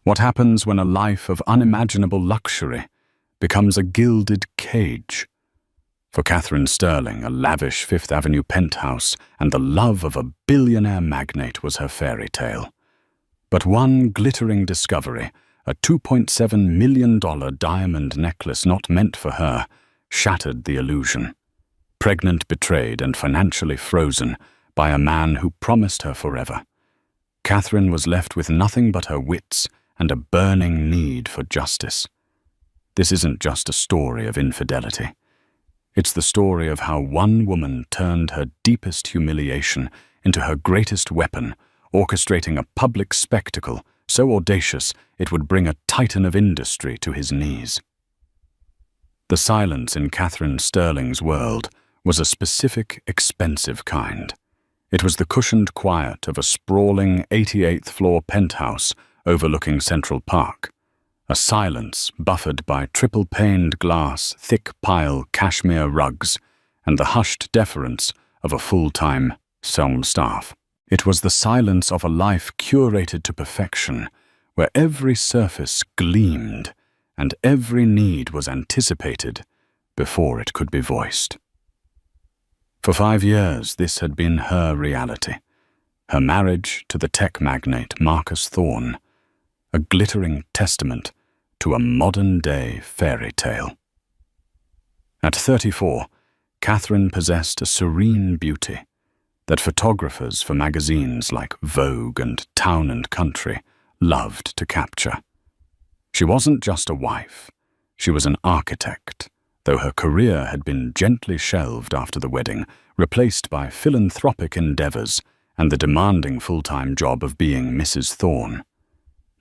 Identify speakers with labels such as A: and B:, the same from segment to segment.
A: What happens when a life of unimaginable luxury becomes a gilded cage? For Catherine Sterling, a lavish Fifth Avenue penthouse and the love of a billionaire magnate was her fairy tale. But one glittering discovery, a $2.7 million diamond necklace not meant for her, shattered the illusion. Pregnant, betrayed, and financially frozen by a man who promised her forever, Catherine was left with nothing but her wits and a burning need for justice. This isn't just a story of infidelity. It's the story of how one woman turned her deepest humiliation into her greatest weapon, orchestrating a public spectacle so audacious it would bring a titan of industry to his knees. The silence in Catherine Sterling's world was a specific, expensive kind. It was the cushioned quiet of a sprawling 88th-floor penthouse overlooking Central Park, a silence buffered by triple-paned glass, thick-pile cashmere rugs, and the hushed deference of a full-time film staff. It was the silence of a life curated to perfection, where every surface gleamed and every need was anticipated before it could be voiced. For 5 years, this had been her reality. Her marriage to the tech magnate Marcus Thorne, a glittering testament to a modern-day fairy tale. At 34, Catherine possessed a serene beauty that photographers for magazines like Vogue and Town and Country loved to capture. She wasn't just a wife, she was an architect, though her career had been gently shelved after the wedding, replaced by philanthropic endeavors and the demanding full-time job of being Mrs. Thorne.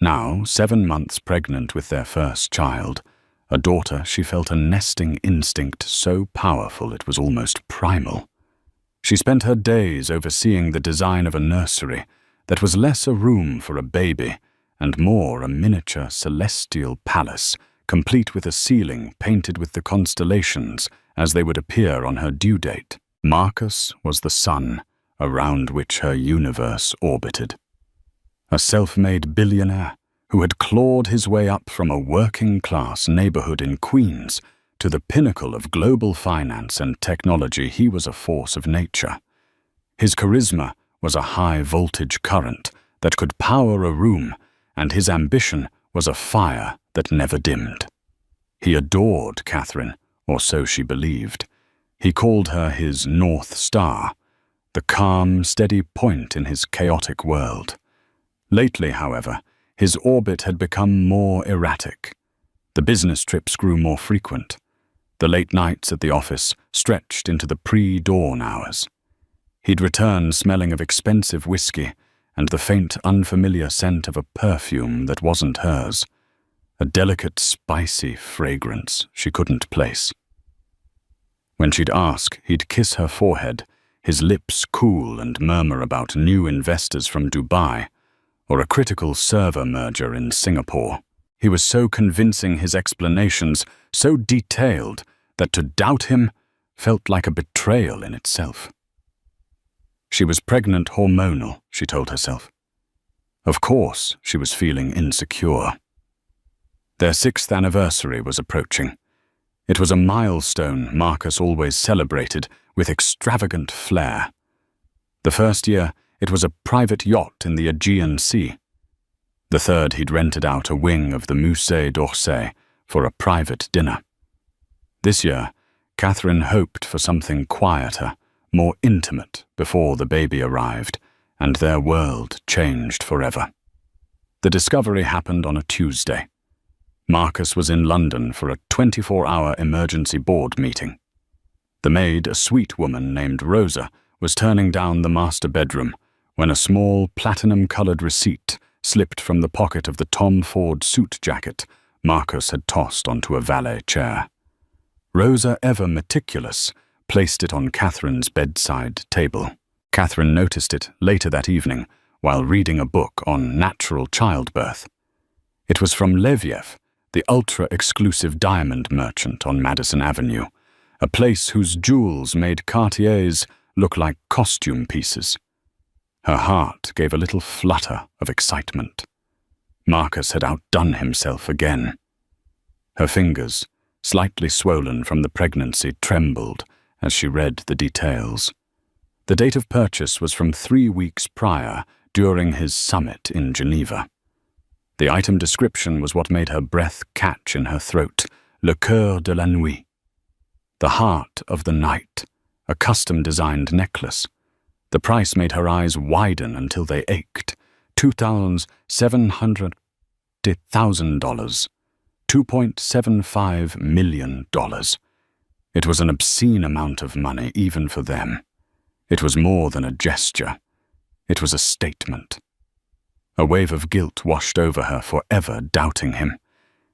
A: Now, 7 months pregnant with their first child, a daughter, she felt a nesting instinct so powerful it was almost primal. She spent her days overseeing the design of a nursery that was less a room for a baby and more a miniature celestial palace, complete with a ceiling painted with the constellations as they would appear on her due date. Marcus was the sun around which her universe orbited. A self-made billionaire who had clawed his way up from a working-class neighborhood in Queens to the pinnacle of global finance and technology, he was a force of nature. His charisma was a high-voltage current that could power a room, and his ambition was a fire that never dimmed. He adored Catherine, or so she believed. He called her his North Star, the calm, steady point in his chaotic world. Lately, however, his orbit had become more erratic. The business trips grew more frequent. The late nights at the office stretched into the pre-dawn hours. He'd return smelling of expensive whiskey and the faint, unfamiliar scent of a perfume that wasn't hers, a delicate, spicy fragrance she couldn't place. When she'd ask, he'd kiss her forehead, his lips cool and murmur about new investors from Dubai or a critical server merger in Singapore. He was so convincing, his explanations so detailed, that to doubt him felt like a betrayal in itself. She was pregnant hormonal, she told herself. Of course, she was feeling insecure. Their 6th anniversary was approaching. It was a milestone Marcus always celebrated with extravagant flair. The first year, it was a private yacht in the Aegean Sea. The third, he'd rented out a wing of the Musée d'Orsay for a private dinner. This year, Catherine hoped for something quieter, more intimate before the baby arrived, and their world changed forever. The discovery happened on a Tuesday. Marcus was in London for a 24-hour emergency board meeting. The maid, a sweet woman named Rosa, was turning down the master bedroom when a small platinum-colored receipt slipped from the pocket of the Tom Ford suit jacket Marcus had tossed onto a valet chair. Rosa, ever meticulous, placed it on Catherine's bedside table. Catherine noticed it later that evening while reading a book on natural childbirth. It was from Leviev, the ultra-exclusive diamond merchant on Madison Avenue, a place whose jewels made Cartiers look like costume pieces. Her heart gave a little flutter of excitement. Marcus had outdone himself again. Her fingers, slightly swollen from the pregnancy, trembled as she read the details. The date of purchase was from 3 weeks prior, during his summit in Geneva. The item description was what made her breath catch in her throat: le cœur de la nuit. The heart of the night, a custom-designed necklace. The price made her eyes widen until they ached. $2,700,000. $2.75 million. It was an obscene amount of money, even for them. It was more than a gesture. It was a statement. A wave of guilt washed over her, forever doubting him.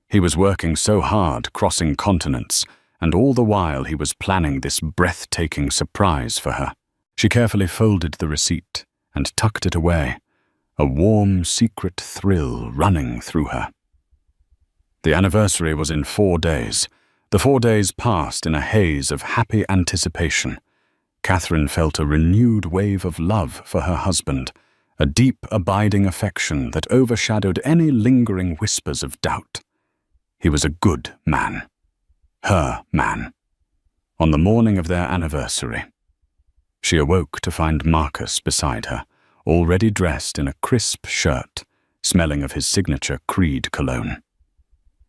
A: He was working so hard, crossing continents, and all the while he was planning this breathtaking surprise for her. She carefully folded the receipt and tucked it away, a warm, secret thrill running through her. The anniversary was in 4 days. The 4 days passed in a haze of happy anticipation. Catherine felt a renewed wave of love for her husband, a deep, abiding affection that overshadowed any lingering whispers of doubt. He was a good man. Her man. On the morning of their anniversary, she awoke to find Marcus beside her, already dressed in a crisp shirt, smelling of his signature Creed cologne.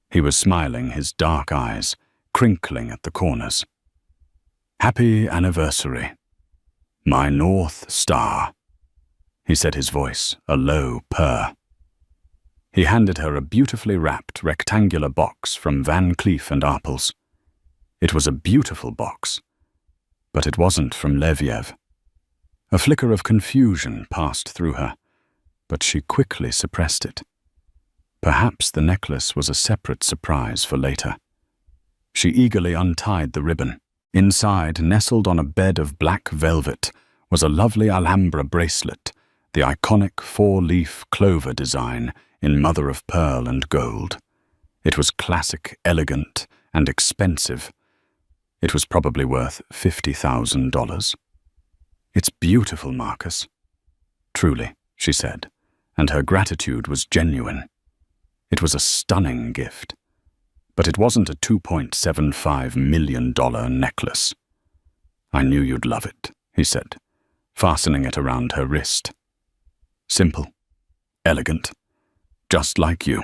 A: He was smiling, his dark eyes crinkling at the corners. "Happy anniversary, my North Star," he said, his voice a low purr. He handed her a beautifully wrapped rectangular box from Van Cleef & Arpels. It was a beautiful box, but it wasn't from Leviev. A flicker of confusion passed through her, but she quickly suppressed it. Perhaps the necklace was a separate surprise for later. She eagerly untied the ribbon. Inside, nestled on a bed of black velvet, was a lovely Alhambra bracelet, the iconic 4-leaf clover design in mother-of-pearl and gold. It was classic, elegant, and expensive. It was probably worth $50,000. "It's beautiful, Marcus." "Truly," she said, and her gratitude was genuine. It was a stunning gift. But it wasn't a $2.75 million necklace. "I knew you'd love it," he said, fastening it around her wrist. "Simple, elegant, just like you."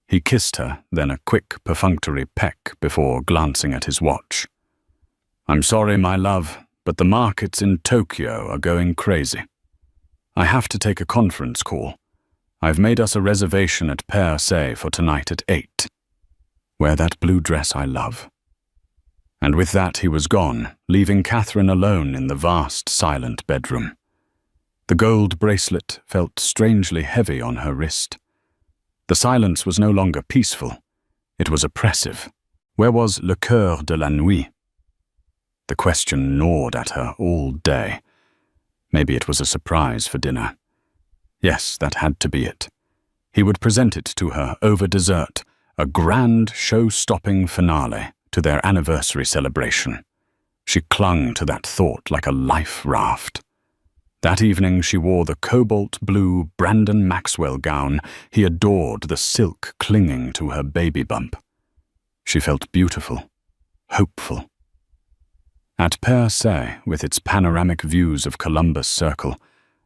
A: He kissed her, then a quick, perfunctory peck before glancing at his watch. "I'm sorry, my love, but the markets in Tokyo are going crazy. I have to take a conference call. I've made us a reservation at Per Se for tonight at 8. Wear that blue dress I love." And with that he was gone, leaving Catherine alone in the vast, silent bedroom. The gold bracelet felt strangely heavy on her wrist. The silence was no longer peaceful. It was oppressive. Where was le cœur de la nuit? The question gnawed at her all day. Maybe it was a surprise for dinner. Yes, that had to be it. He would present it to her over dessert, a grand, show-stopping finale to their anniversary celebration. She clung to that thought like a life raft. That evening she wore the cobalt-blue Brandon Maxwell gown he adored, the silk clinging to her baby bump. She felt beautiful, hopeful. At Per Se, with its panoramic views of Columbus Circle,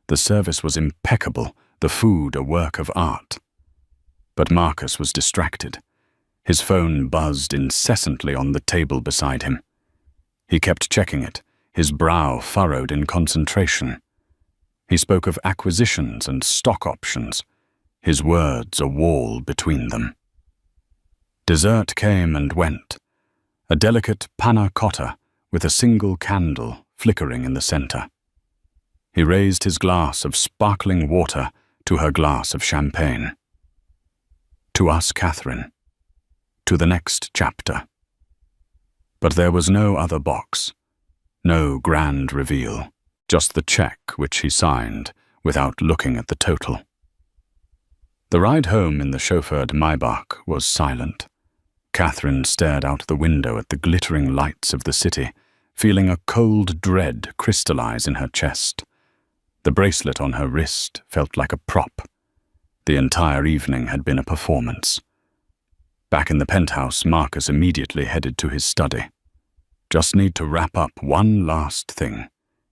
A: the service was impeccable, the food a work of art. But Marcus was distracted. His phone buzzed incessantly on the table beside him. He kept checking it, his brow furrowed in concentration. He spoke of acquisitions and stock options, his words a wall between them. Dessert came and went, a delicate panna cotta with a single candle flickering in the center. He raised his glass of sparkling water to her glass of champagne. To us, Catherine. To the next chapter. But there was no other box, no grand reveal, just the check which he signed without looking at the total. The ride home in the chauffeured Maybach was silent. Catherine stared out the window at the glittering lights of the city, feeling a cold dread crystallize in her chest. The bracelet on her wrist felt like a prop. The entire evening had been a performance. Back in the penthouse, Marcus immediately headed to his study. "Just need to wrap up one last thing,"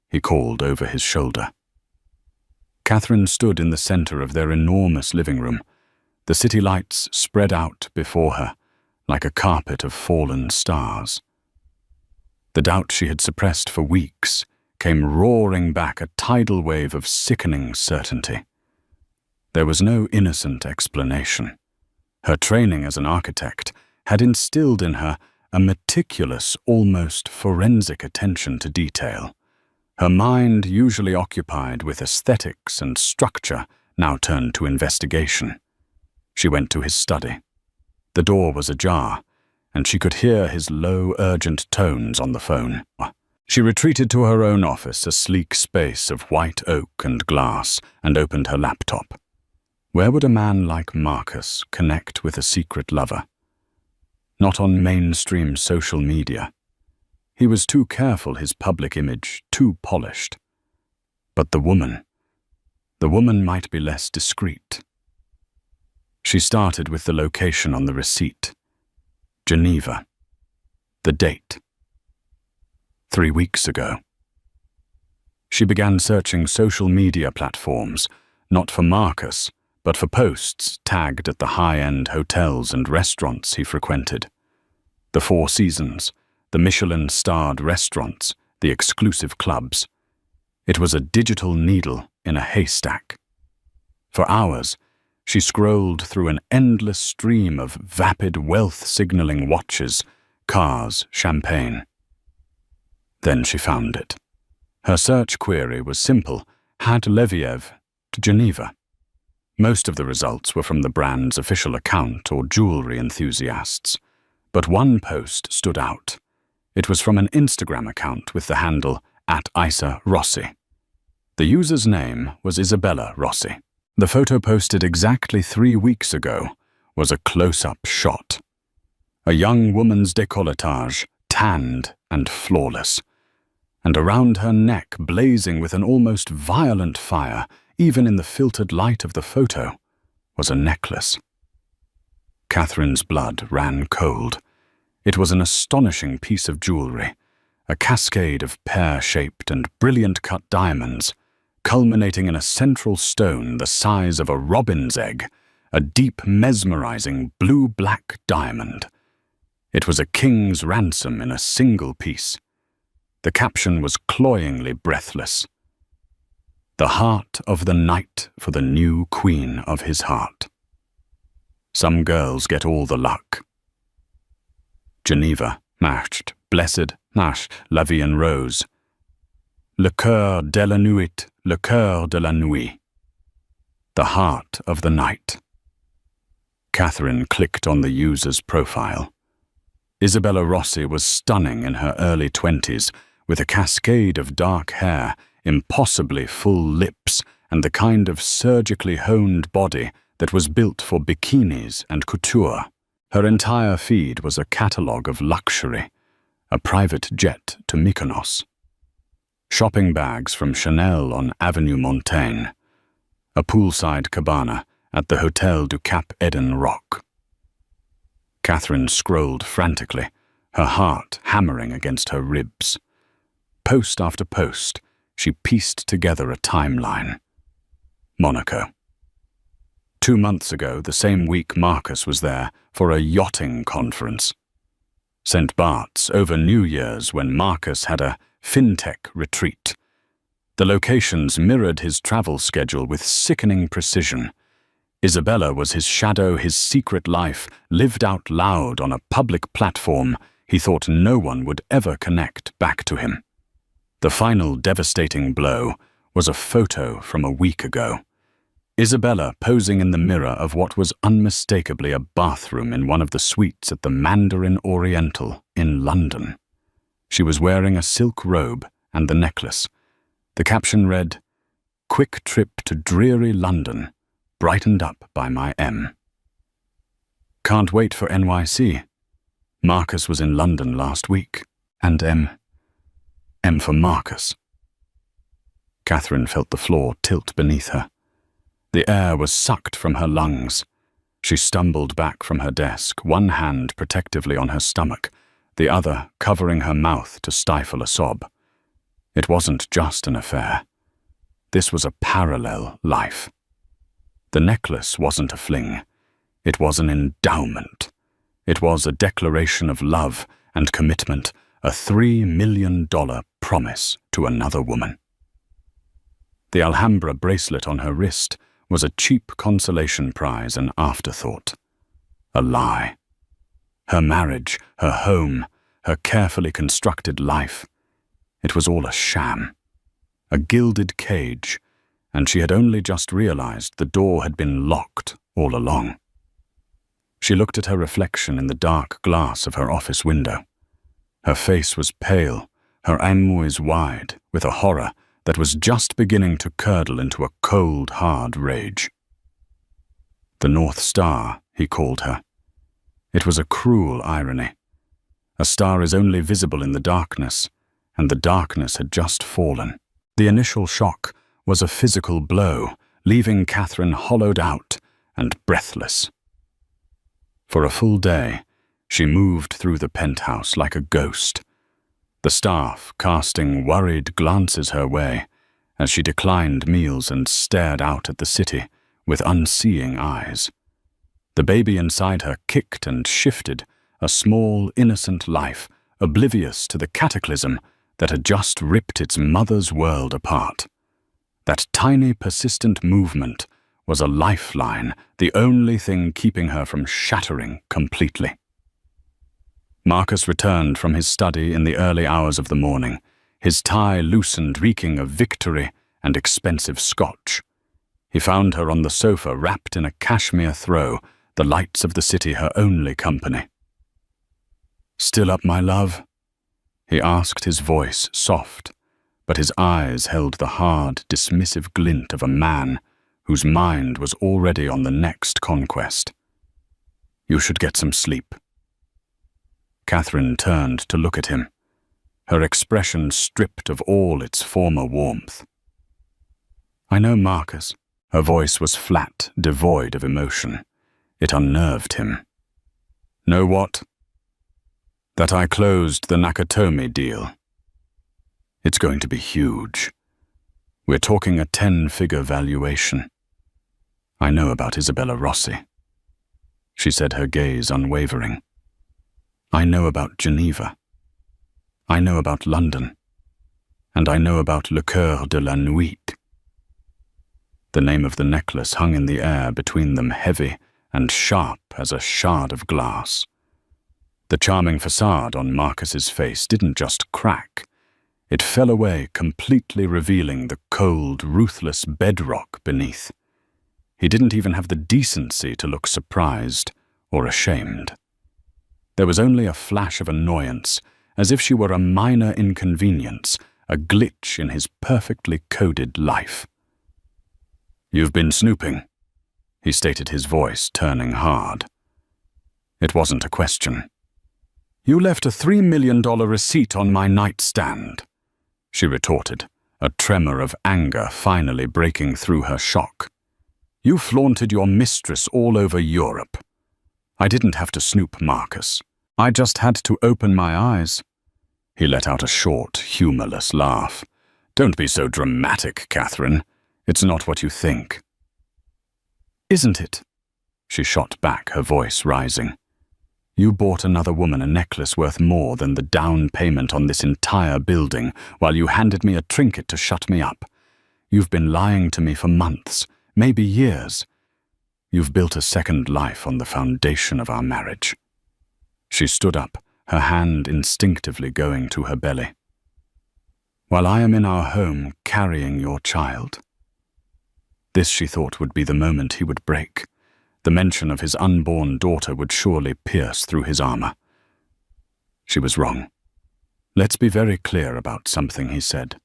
A: he called over his shoulder. Catherine stood in the center of their enormous living room, the city lights spread out before her like a carpet of fallen stars. The doubt she had suppressed for weeks came roaring back, a tidal wave of sickening certainty. There was no innocent explanation. Her training as an architect had instilled in her a meticulous, almost forensic attention to detail. Her mind, usually occupied with aesthetics and structure, now turned to investigation. She went to his study. The door was ajar, and she could hear his low, urgent tones on the phone. She retreated to her own office, a sleek space of white oak and glass, and opened her laptop. Where would a man like Marcus connect with a secret lover? Not on mainstream social media. He was too careful, his public image too polished. But the woman might be less discreet. She started with the location on the receipt. Geneva. The date. 3 weeks ago. She began searching social media platforms, not for Marcus, but for posts tagged at the high-end hotels and restaurants he frequented. The Four Seasons, the Michelin-starred restaurants, the exclusive clubs. It was a digital needle in a haystack. For hours, she scrolled through an endless stream of vapid wealth-signaling watches, cars, champagne. Then she found it. Her search query was simple: had Leviev to Geneva? Most of the results were from the brand's official account or jewelry enthusiasts. But one post stood out. It was from an Instagram account with the handle @IsaRossi. The user's name was Isabella Rossi. The photo posted exactly 3 weeks ago was a close-up shot. A young woman's décolletage, tanned and flawless. And around her neck, blazing with an almost violent fire, even in the filtered light of the photo, was a necklace. Catherine's blood ran cold. It was an astonishing piece of jewelry, a cascade of pear-shaped and brilliant-cut diamonds, culminating in a central stone the size of a robin's egg, a deep, mesmerizing blue-black diamond. It was a king's ransom in a single piece. The caption was cloyingly breathless. The heart of the knight for the new queen of his heart. Some girls get all the luck. Geneva, matched, blessed, nash, la vie en rose. Le cœur de la nuit, le cœur de la nuit. The heart of the night. Catherine clicked on the user's profile. Isabella Rossi was stunning in her early 20s, with a cascade of dark hair, impossibly full lips, and the kind of surgically honed body that was built for bikinis and couture. Her entire feed was a catalogue of luxury, a private jet to Mykonos, shopping bags from Chanel on Avenue Montaigne, a poolside cabana at the Hotel du Cap Eden Rock. Catherine scrolled frantically, her heart hammering against her ribs. Post after post, she pieced together a timeline. Monaco. 2 months ago, the same week Marcus was there for a yachting conference. St. Bart's over New Year's when Marcus had a fintech retreat. The locations mirrored his travel schedule with sickening precision. Isabella was his shadow, his secret life, lived out loud on a public platform he thought no one would ever connect back to him. The final devastating blow was a photo from a week ago. Isabella posing in the mirror of what was unmistakably a bathroom in one of the suites at the Mandarin Oriental in London. She was wearing a silk robe and the necklace. The caption read, "Quick trip to dreary London, brightened up by my M." Can't wait for NYC. Marcus was in London last week. And M for Marcus. Catherine felt the floor tilt beneath her. The air was sucked from her lungs. She stumbled back from her desk, one hand protectively on her stomach, the other covering her mouth to stifle a sob. It wasn't just an affair. This was a parallel life. The necklace wasn't a fling. It was an endowment. It was a declaration of love and commitment, a $3 million promise to another woman. The Alhambra bracelet on her wrist was a cheap consolation prize, an afterthought. A lie. Her marriage, her home, her carefully constructed life. It was all a sham. A gilded cage, and she had only just realized the door had been locked all along. She looked at her reflection in the dark glass of her office window. Her face was pale, her eyes wide, with a horror that was just beginning to curdle into a cold, hard rage. The North Star, he called her. It was a cruel irony. A star is only visible in the darkness, and the darkness had just fallen. The initial shock was a physical blow, leaving Catherine hollowed out and breathless. For a full day, she moved through the penthouse like a ghost, the staff casting worried glances her way as she declined meals and stared out at the city with unseeing eyes. The baby inside her kicked and shifted, a small, innocent life, oblivious to the cataclysm that had just ripped its mother's world apart. That tiny, persistent movement was a lifeline, the only thing keeping her from shattering completely. Marcus returned from his study in the early hours of the morning, his tie loosened, reeking of victory and expensive scotch. He found her on the sofa, wrapped in a cashmere throw, the lights of the city her only company. "Still up, my love?" he asked, his voice soft, but his eyes held the hard, dismissive glint of a man whose mind was already on the next conquest. "You should get some sleep." Catherine turned to look at him, her expression stripped of all its former warmth. "I know, Marcus." Her voice was flat, devoid of emotion. It unnerved him. "Know what?" "That I closed the Nakatomi deal. It's going to be huge. We're talking a 10-figure valuation. I know about Isabella Rossi." She said, her gaze unwavering. "I know about Geneva. I know about London. And I know about Le Coeur de la Nuit." The name of the necklace hung in the air between them, heavy and sharp as a shard of glass. The charming facade on Marcus's face didn't just crack. It fell away, completely revealing the cold, ruthless bedrock beneath. He didn't even have the decency to look surprised or ashamed. There was only a flash of annoyance, as if she were a minor inconvenience, a glitch in his perfectly coded life. "You've been snooping," he stated, his voice turning hard. It wasn't a question. "You left a $3 million receipt on my nightstand," she retorted, a tremor of anger finally breaking through her shock. "You flaunted your mistress all over Europe. I didn't have to snoop, Marcus. I just had to open my eyes." He let out a short, humorless laugh. "Don't be so dramatic, Catherine. It's not what you think." "Isn't it?" she shot back, her voice rising. "You bought another woman a necklace worth more than the down payment on this entire building, while you handed me a trinket to shut me up. You've been lying to me for months, maybe years. You've built a second life on the foundation of our marriage." She stood up, her hand instinctively going to her belly. "While I am in our home carrying your child." This, she thought, would be the moment he would break. The mention of his unborn daughter would surely pierce through his armor. She was wrong. "Let's be very clear about something," he said,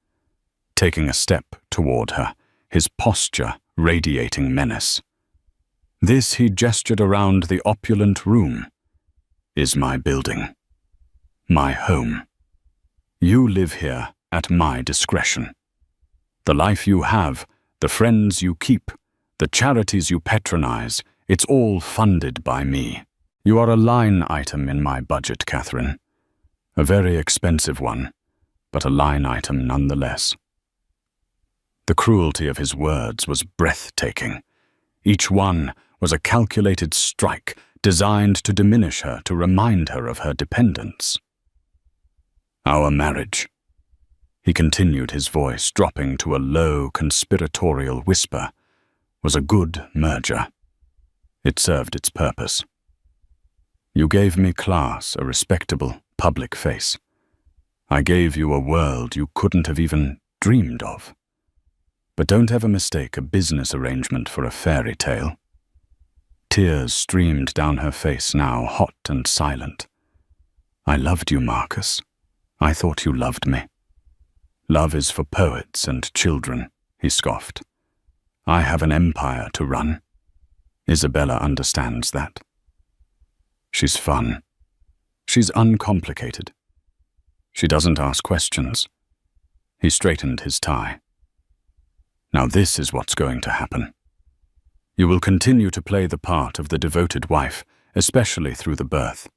A: taking a step toward her, his posture radiating menace. "This," he gestured around the opulent room, "is my building, my home. You live here at my discretion. The life you have, the friends you keep, the charities you patronize, it's all funded by me. You are a line item in my budget, Catherine. A very expensive one, but a line item nonetheless. The cruelty of his words was breathtaking. Each one was a calculated strike designed to diminish her, to remind her of her dependence. Our marriage, he continued, his voice dropping to a low, conspiratorial whisper, was a good merger. It served its purpose. You gave me class, a respectable, public face. I gave you a world you couldn't have even dreamed of. But don't ever mistake a business arrangement for a fairy tale. Tears streamed down her face now, hot and silent. I loved you, Marcus. I thought you loved me. Love is for poets and children, he scoffed. I have an empire to run. Isabella understands that. She's fun. She's uncomplicated. She doesn't ask questions. He straightened his tie. Now this is what's going to happen. You will continue to play the part of the devoted wife, especially through the birth.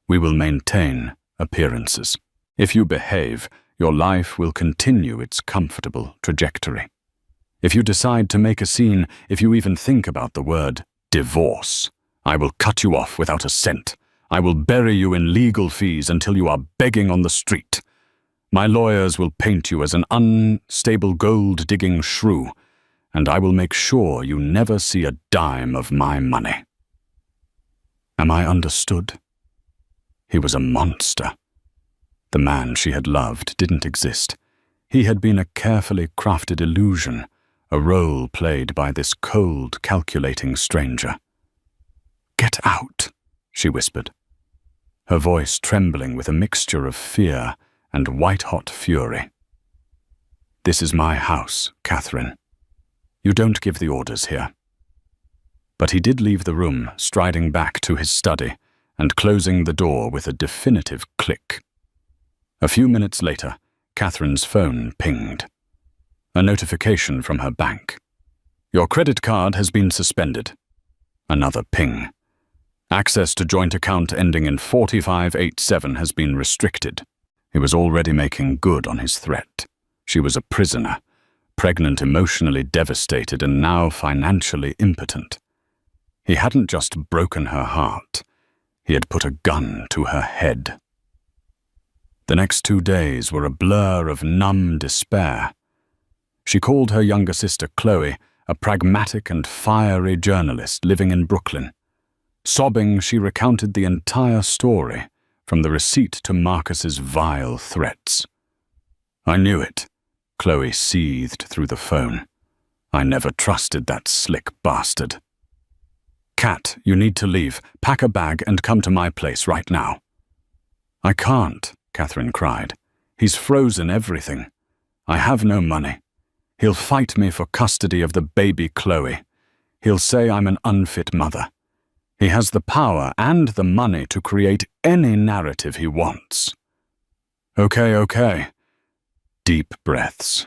A: We will maintain appearances. If you behave, your life will continue its comfortable trajectory. If you decide to make a scene, if you even think about the word divorce, I will cut you off without a cent. I will bury you in legal fees until you are begging on the street. My lawyers will paint you as an unstable gold-digging shrew, and I will make sure you never see a dime of my money. Am I understood? He was a monster. The man she had loved didn't exist. He had been a carefully crafted illusion, a role played by this cold, calculating stranger. Get out, she whispered, her voice trembling with a mixture of fear and white-hot fury. This is my house, Catherine. You don't give the orders here. But he did leave the room, striding back to his study and closing the door with a definitive click. A few minutes later, Catherine's phone pinged. A notification from her bank. Your credit card has been suspended. Another ping. Access to joint account ending in 4587 has been restricted. He was already making good on his threat. She was a prisoner, pregnant, emotionally devastated, and now financially impotent. He hadn't just broken her heart. He had put a gun to her head. The next 2 days were a blur of numb despair. She called her younger sister Chloe, a pragmatic and fiery journalist living in Brooklyn. Sobbing, she recounted the entire story, from the receipt to Marcus's vile threats. I knew it, Chloe seethed through the phone. I never trusted that slick bastard. Kat, you need to leave. Pack a bag and come to my place right now. I can't, Catherine cried. He's frozen everything. I have no money. He'll fight me for custody of the baby Chloe. He'll say I'm an unfit mother. He has the power and the money to create any narrative he wants. Okay. Deep breaths,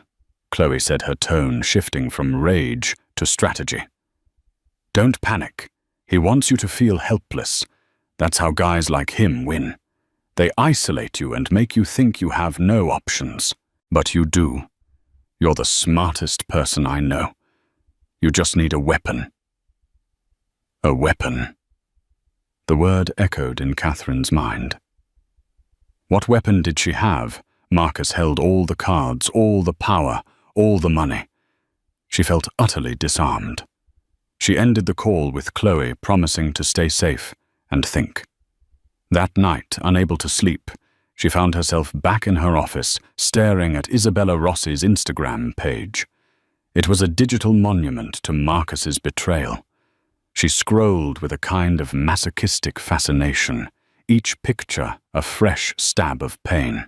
A: Chloe said, her tone shifting from rage to strategy. Don't panic. He wants you to feel helpless. That's how guys like him win. They isolate you and make you think you have no options. But you do. You're the smartest person I know. You just need a weapon. A weapon. The word echoed in Catherine's mind. What weapon did she have? Marcus held all the cards, all the power, all the money. She felt utterly disarmed. She ended the call with Chloe, promising to stay safe and think. That night, unable to sleep, she found herself back in her office, staring at Isabella Rossi's Instagram page. It was a digital monument to Marcus's betrayal. She scrolled with a kind of masochistic fascination, each picture a fresh stab of pain.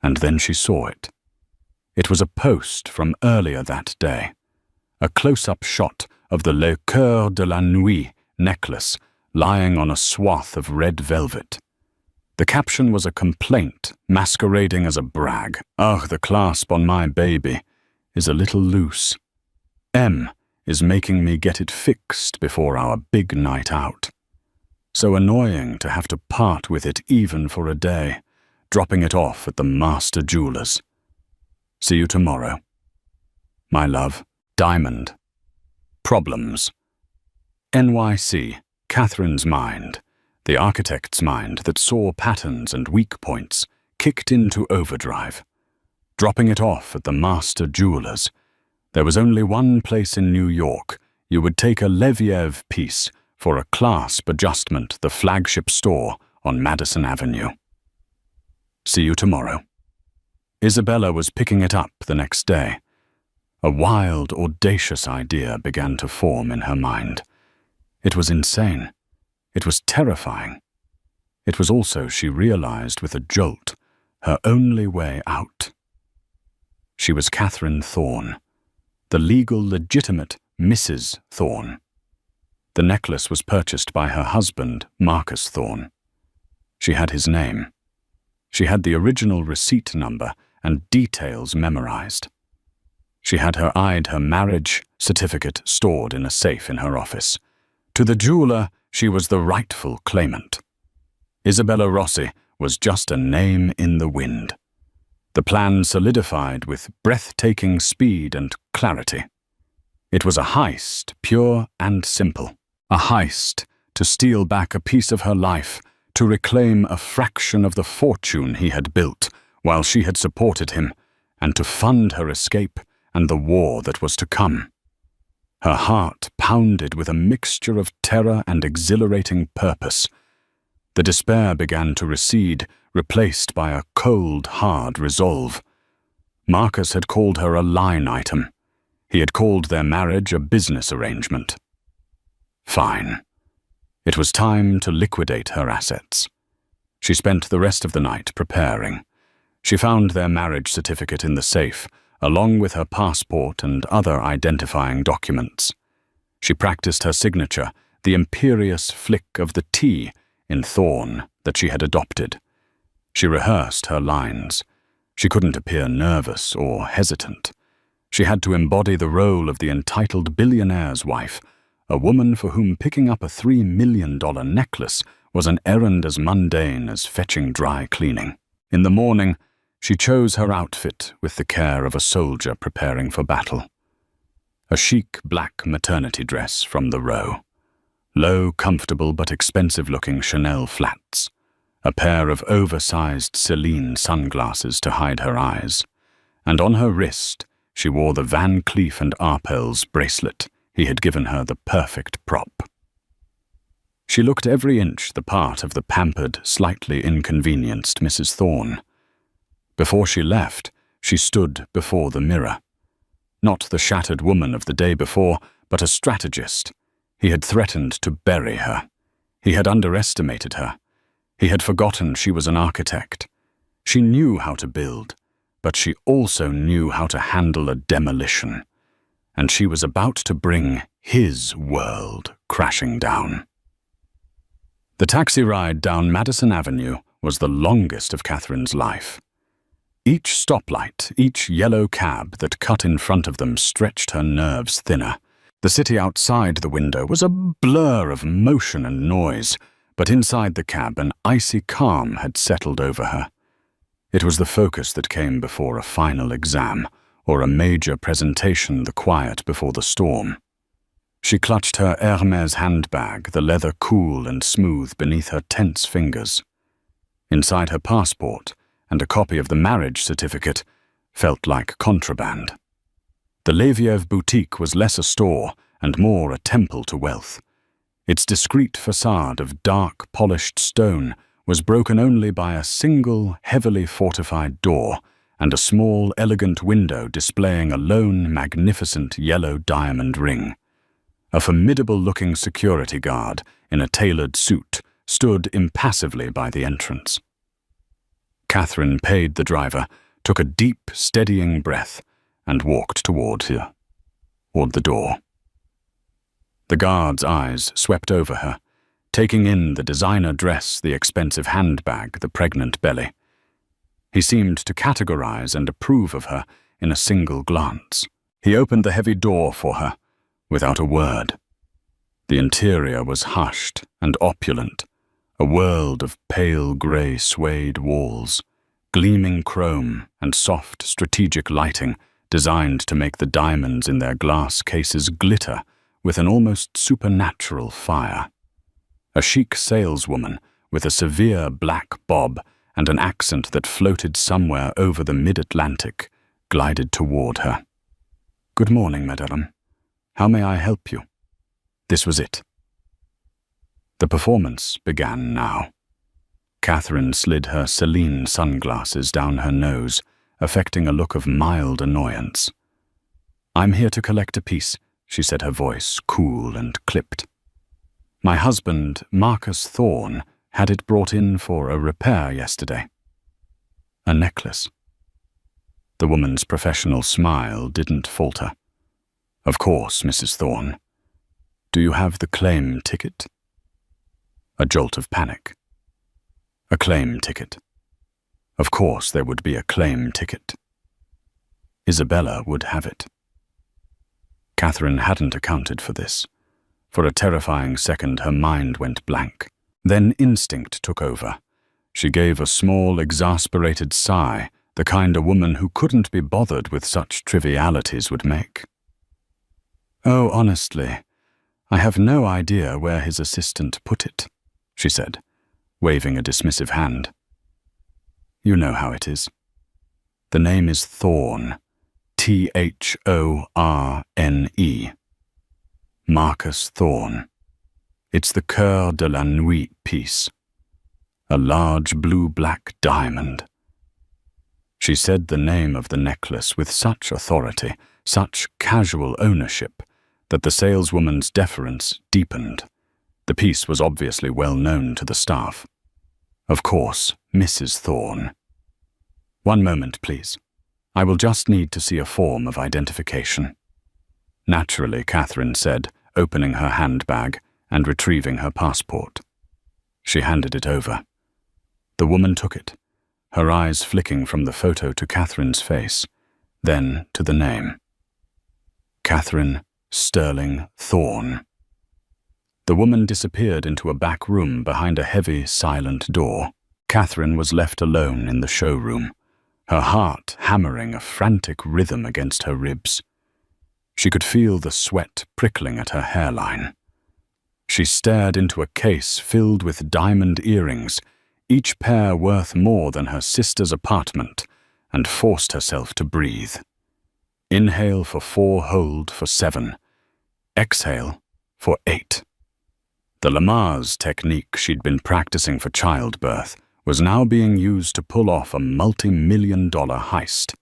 A: And then she saw it. It was a post from earlier that day, a close-up shot of the Le Coeur de la Nuit necklace lying on a swath of red velvet. The caption was a complaint masquerading as a brag. Ugh, the clasp on my baby is a little loose. M, is making me get it fixed before our big night out. So annoying to have to part with it even for a day, dropping it off at the master jeweler's. See you tomorrow. My love, Diamond. Problems. NYC, Catherine's mind, the architect's mind that saw patterns and weak points, kicked into overdrive. Dropping it off at the master jeweler's. There was only one place in New York you would take a Leviev piece for a clasp adjustment, the flagship store on Madison Avenue. See you tomorrow. Isabella was picking it up the next day. A wild, audacious idea began to form in her mind. It was insane. It was terrifying. It was also, she realized with a jolt, her only way out. She was Catherine Thorne, the legal, legitimate Mrs. Thorne. The necklace was purchased by her husband, Marcus Thorne. She had his name. She had the original receipt number and details memorized. She had her marriage certificate stored in a safe in her office. To the jeweler, she was the rightful claimant. Isabella Rossi was just a name in the wind. The plan solidified with breathtaking speed and clarity. It was a heist, pure and simple. A heist to steal back a piece of her life, to reclaim a fraction of the fortune he had built while she had supported him, and to fund her escape and the war that was to come. Her heart pounded with a mixture of terror and exhilarating purpose. The despair began to recede, replaced by a cold, hard resolve. Marcus had called her a line item. He had called their marriage a business arrangement. Fine. It was time to liquidate her assets. She spent the rest of the night preparing. She found their marriage certificate in the safe, along with her passport and other identifying documents. She practiced her signature, the imperious flick of the T in Thorne that she had adopted. She rehearsed her lines. She couldn't appear nervous or hesitant. She had to embody the role of the entitled billionaire's wife, a woman for whom picking up a $3 million necklace was an errand as mundane as fetching dry cleaning. In the morning, she chose her outfit with the care of a soldier preparing for battle. A chic black maternity dress from the Row. Low, comfortable but expensive-looking Chanel flats. A pair of oversized Celine sunglasses to hide her eyes. And on her wrist, she wore the Van Cleef & Arpels bracelet. He had given her the perfect prop. She looked every inch the part of the pampered, slightly inconvenienced Mrs. Thorne. Before she left, she stood before the mirror. Not the shattered woman of the day before, but a strategist. He had threatened to bury her. He had underestimated her. He had forgotten she was an architect. She knew how to build, but she also knew how to handle a demolition. And she was about to bring his world crashing down. The taxi ride down Madison Avenue was the longest of Catherine's life. Each stoplight, each yellow cab that cut in front of them stretched her nerves thinner. The city outside the window was a blur of motion and noise, but inside the cab an icy calm had settled over her. It was the focus that came before a final exam, or a major presentation, the quiet before the storm. She clutched her Hermès handbag, the leather cool and smooth beneath her tense fingers. Inside her passport, and a copy of the marriage certificate, felt like contraband. The Leviev boutique was less a store and more a temple to wealth. Its discreet facade of dark, polished stone was broken only by a single, heavily fortified door and a small, elegant window displaying a lone, magnificent yellow diamond ring. A formidable-looking security guard in a tailored suit stood impassively by the entrance. Catherine paid the driver, took a deep, steadying breath, and walked toward the door. The guard's eyes swept over her, taking in the designer dress, the expensive handbag, the pregnant belly. He seemed to categorize and approve of her in a single glance. He opened the heavy door for her, without a word. The interior was hushed and opulent, a world of pale grey suede walls, gleaming chrome and soft strategic lighting designed to make the diamonds in their glass cases glitter with an almost supernatural fire. A chic saleswoman with a severe black bob and an accent that floated somewhere over the mid-Atlantic glided toward her. "Good morning, madame. How may I help you?" This was it. The performance began now. Catherine slid her Celine sunglasses down her nose, affecting a look of mild annoyance. "I'm here to collect a piece," she said, her voice cool and clipped. "My husband, Marcus Thorne, had it brought in for a repair yesterday." A necklace. The woman's professional smile didn't falter. "Of course, Mrs. Thorne. Do you have the claim ticket?" A jolt of panic. A claim ticket. Of course there would be a claim ticket. Isabella would have it. Catherine hadn't accounted for this. For a terrifying second her mind went blank. Then instinct took over. She gave a small, exasperated sigh, the kind a woman who couldn't be bothered with such trivialities would make. "Oh, honestly, I have no idea where his assistant put it," she said, waving a dismissive hand. "You know how it is. The name is Thorne, Thorne. Marcus Thorne. It's the Cœur de la Nuit piece. A large blue-black diamond." She said the name of the necklace with such authority, such casual ownership, that the saleswoman's deference deepened. The piece was obviously well known to the staff. "Of course, Mrs. Thorne. One moment, please. I will just need to see a form of identification." Naturally, Catherine said, opening her handbag and retrieving her passport. She handed it over. The woman took it, her eyes flicking from the photo to Catherine's face, then to the name. Catherine Sterling Thorne. The woman disappeared into a back room behind a heavy, silent door. Catherine was left alone in the showroom, her heart hammering a frantic rhythm against her ribs. She could feel the sweat prickling at her hairline. She stared into a case filled with diamond earrings, each pair worth more than her sister's apartment, and forced herself to breathe. Inhale for 4, hold for 7. Exhale for 8. The Lamaze technique she'd been practicing for childbirth was now being used to pull off a multi-million-dollar heist.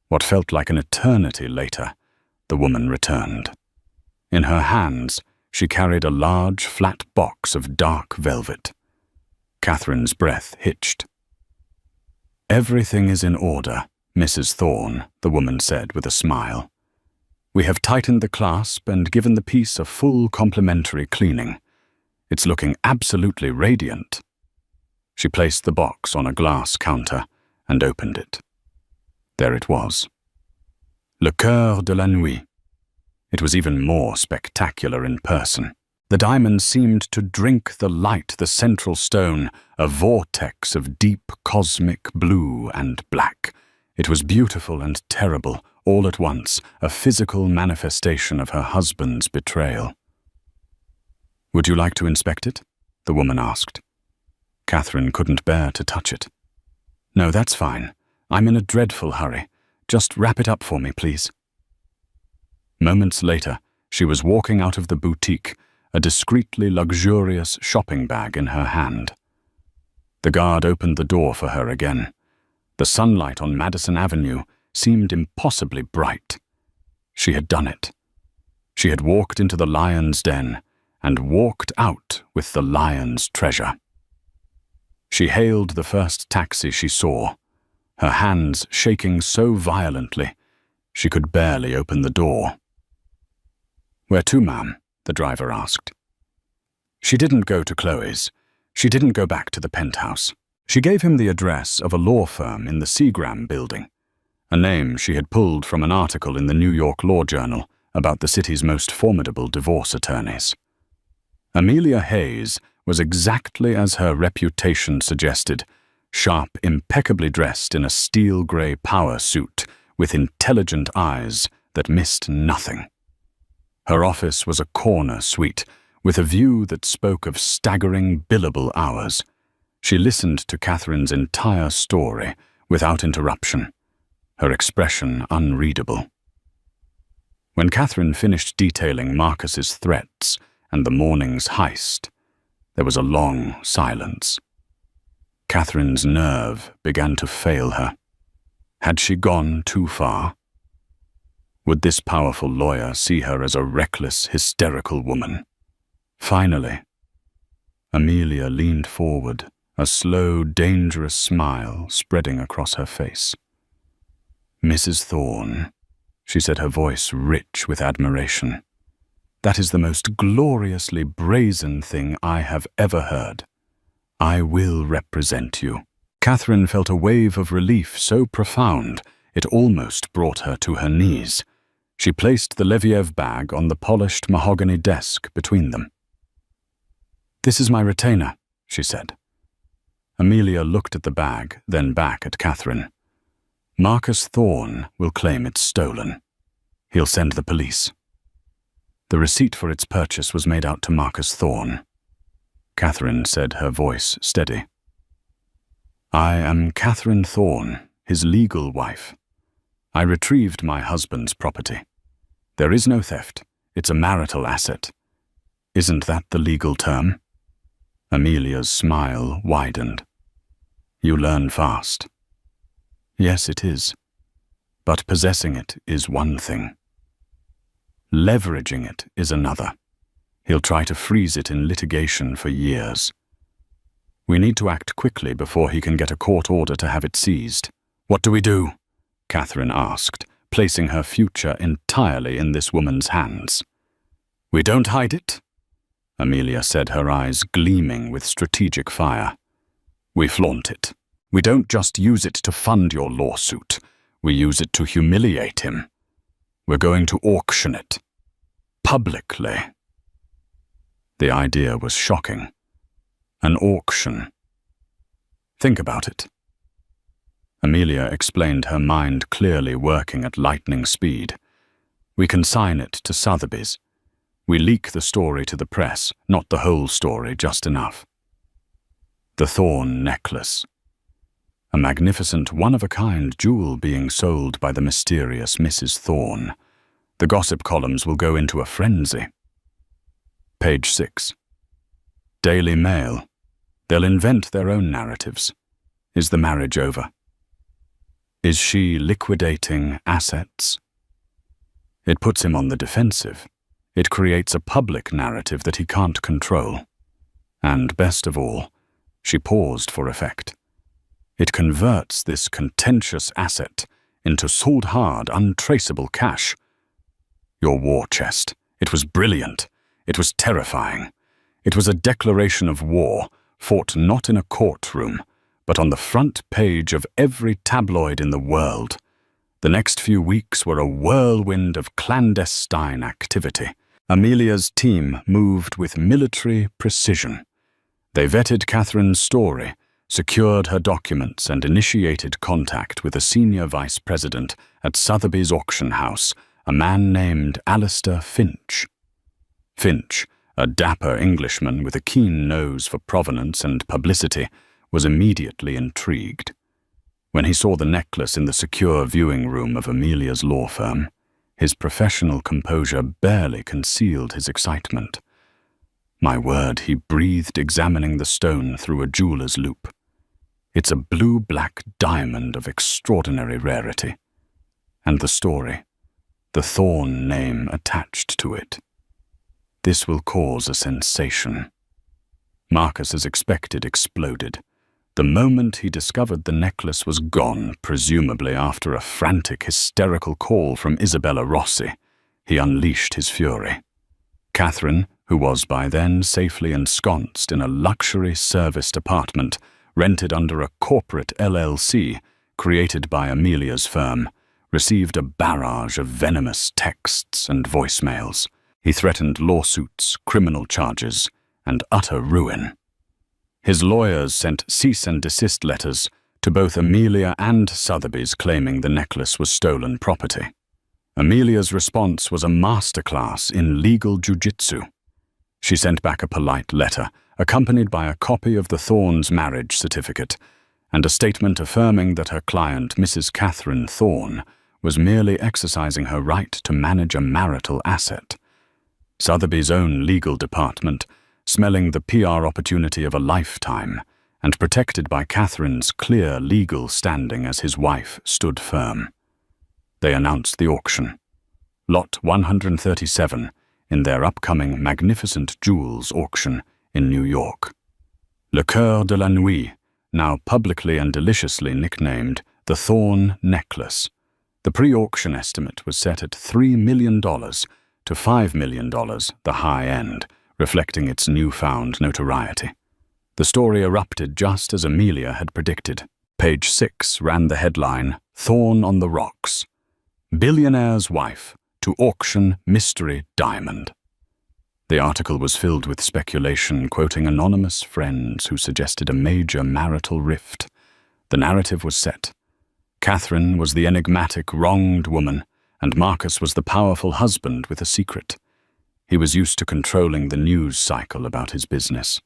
A: What felt like an eternity later, the woman returned. In her hands, she carried a large, flat box of dark velvet. Catherine's breath hitched. "Everything is in order, Mrs. Thorne," the woman said with a smile. "We have tightened the clasp and given the piece a full complimentary cleaning. It's looking absolutely radiant." She placed the box on a glass counter and opened it. There it was. Le Cœur de la Nuit. It was even more spectacular in person. The diamond seemed to drink the light, the central stone, a vortex of deep cosmic blue and black. It was beautiful and terrible, all at once, a physical manifestation of her husband's betrayal. "Would you like to inspect it?" the woman asked. Catherine couldn't bear to touch it. "No, that's fine. I'm in a dreadful hurry. Just wrap it up for me, please." Moments later, she was walking out of the boutique, a discreetly luxurious shopping bag in her hand. The guard opened the door for her again. The sunlight on Madison Avenue seemed impossibly bright. She had done it. She had walked into the lion's den and walked out with the lion's treasure. She hailed the first taxi she saw, her hands shaking so violently she could barely open the door. "Where to, ma'am?" the driver asked. She didn't go to Chloe's. She didn't go back to the penthouse. She gave him the address of a law firm in the Seagram building, a name she had pulled from an article in the New York Law Journal about the city's most formidable divorce attorneys. Amelia Hayes was exactly as her reputation suggested, sharp, impeccably dressed in a steel-grey power suit with intelligent eyes that missed nothing. Her office was a corner suite with a view that spoke of staggering billable hours. She listened to Catherine's entire story without interruption, her expression unreadable. When Catherine finished detailing Marcus's threats and the morning's heist, there was a long silence. Catherine's nerve began to fail her. Had she gone too far? Would this powerful lawyer see her as a reckless, hysterical woman? Finally, Amelia leaned forward, a slow, dangerous smile spreading across her face. "Mrs. Thorne," she said, her voice rich with admiration, "that is the most gloriously brazen thing I have ever heard. I will represent you." Catherine felt a wave of relief so profound it almost brought her to her knees. She placed the Leviev bag on the polished mahogany desk between them. "This is my retainer," she said. Amelia looked at the bag, then back at Catherine. "Marcus Thorne will claim it's stolen. He'll send the police." The receipt for its purchase was made out to Marcus Thorne. Catherine said, her voice steady. "I am Catherine Thorne, his legal wife. I retrieved my husband's property. There is no theft. It's a marital asset. Isn't that the legal term?" Amelia's smile widened. "You learn fast." "Yes, it is. But possessing it is one thing. Leveraging it is another. He'll try to freeze it in litigation for years. We need to act quickly before he can get a court order to have it seized." "What do we do?" Catherine asked, placing her future entirely in this woman's hands. "We don't hide it," Amelia said, her eyes gleaming with strategic fire. "We flaunt it. We don't just use it to fund your lawsuit. We use it to humiliate him. We're going to auction it. Publicly." The idea was shocking. An auction. Think about it. Amelia explained, her mind clearly working at lightning speed. "We consign it to Sotheby's. We leak the story to the press, not the whole story, just enough. The Thorne necklace. A magnificent, one-of-a-kind jewel being sold by the mysterious Mrs. Thorne. The gossip columns will go into a frenzy." Page 6. Daily Mail. They'll invent their own narratives. Is the marriage over? Is she liquidating assets? It puts him on the defensive. It creates a public narrative that he can't control. And best of all, she paused for effect. It converts this contentious asset into sold-hard, untraceable cash. Your war chest. It was brilliant. It was terrifying. It was a declaration of war, fought not in a courtroom, but on the front page of every tabloid in the world. The next few weeks were a whirlwind of clandestine activity. Amelia's team moved with military precision. They vetted Catherine's story, secured her documents, and initiated contact with a senior vice president at Sotheby's auction house, a man named Alistair Finch. Finch, a dapper Englishman with a keen nose for provenance and publicity, was immediately intrigued. When he saw the necklace in the secure viewing room of Amelia's law firm, his professional composure barely concealed his excitement. "My word," he breathed, examining the stone through a jeweler's loupe. "It's a blue-black diamond of extraordinary rarity. And the story, the Thorne name attached to it. This will cause a sensation." Marcus, as expected, exploded. The moment he discovered the necklace was gone, presumably after a frantic, hysterical call from Isabella Rossi, he unleashed his fury. Catherine, who was by then safely ensconced in a luxury serviced apartment rented under a corporate LLC created by Amelia's firm, received a barrage of venomous texts and voicemails. He threatened lawsuits, criminal charges, and utter ruin. His lawyers sent cease and desist letters to both Amelia and Sotheby's claiming the necklace was stolen property. Amelia's response was a masterclass in legal jiu-jitsu. She sent back a polite letter, accompanied by a copy of the Thornes' marriage certificate, and a statement affirming that her client, Mrs. Catherine Thorne, was merely exercising her right to manage a marital asset. Sotheby's own legal department, smelling the PR opportunity of a lifetime, and protected by Catherine's clear legal standing as his wife, stood firm. They announced the auction. Lot 137 in their upcoming Magnificent Jewels auction in New York. Le Coeur de la Nuit, now publicly and deliciously nicknamed the Thorne Necklace. The pre-auction estimate was set at $3 million to $5 million, the high end, reflecting its newfound notoriety. The story erupted just as Amelia had predicted. Page 6 ran the headline, "Thorne on the Rocks. Billionaire's wife to auction mystery diamond." The article was filled with speculation, quoting anonymous friends who suggested a major marital rift. The narrative was set. Catherine was the enigmatic, wronged woman, and Marcus was the powerful husband with a secret. He was used to controlling the news cycle about his business.